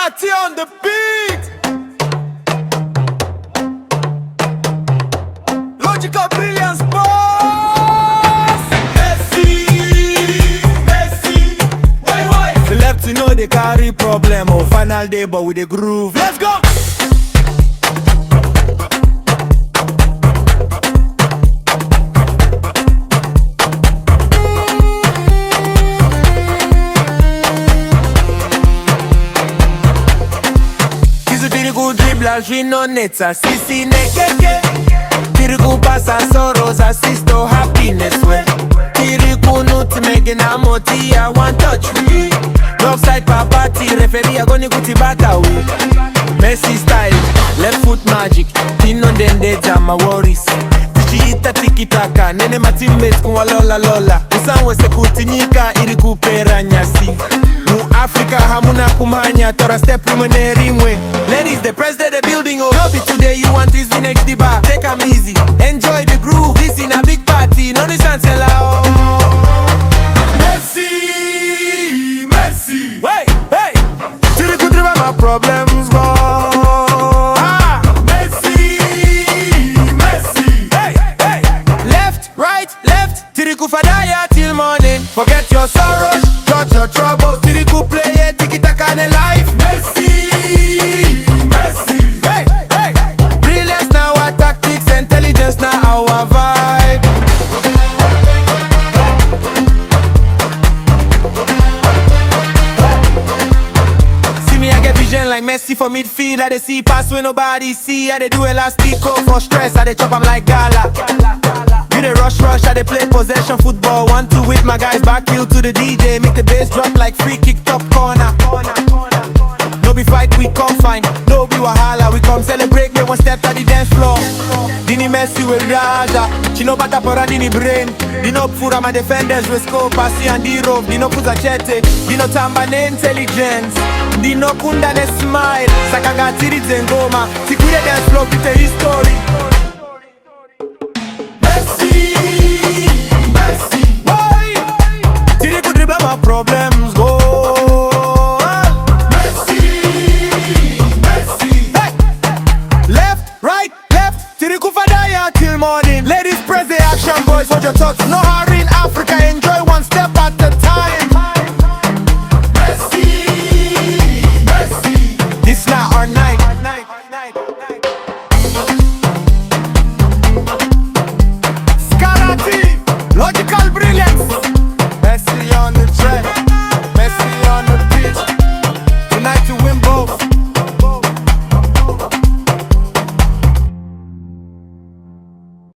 Skara Tee on the beat. Logical brilliance, boss. Messi, Messi. Why? The left to know they carry problem. Oh, final day, but with a groove. Let's go. She no neta, sisi nekeke. Tiri pasa sorrows, assisto happiness way. Tiri kunuti megena moti, I want touch me. Offside papati, referee agoni kutibata we. Messi style, left foot magic. Tino dende jama worries. Tichiita tiki-taka, nene ma teammates kuwa lola. Usanwe se kutinyika, iri kupera nyasi. Africa hamuna kumanya, tora step rumene rimwe. Ladies, the president the building, oh. No be today you want is the next bar. Take 'em easy, enjoy the groove. This in a big party, no this answer oh. Messi, Messi. Hey, hey. Tiri could drive my problems go. Ah, Messi, Messi. Hey, hey. Left, right, left. Tiri kufadaya till morning. Forget your sorrows, touch your troubles. Tiri could play it, tiki-taka in life. Messi, Messi. Hey, hey. Brilliance now our tactics, intelligence now our vibe. See me, I get vision like Messi for midfield. I dey see pass when nobody see. I dey do elastico for stress. I dey chop 'em like gala. You dey rush, I dey play possession football. 1-2 with my guys, back heel to the DJ. Make the bass drop like free kick top corner. No be fight, we come fine. No be wahala, we come celebrate. Me one step to the dance floor. Dini Messi with Raja. Chino bata pora dini brain. Dino pura my defenders with scope. Pasi and D-Rope. Dino puza chete. Dino tamba ne intelligence. Dino kunda ne smile. Sakaga tiri zengoma. Sikure dance floor, kite history.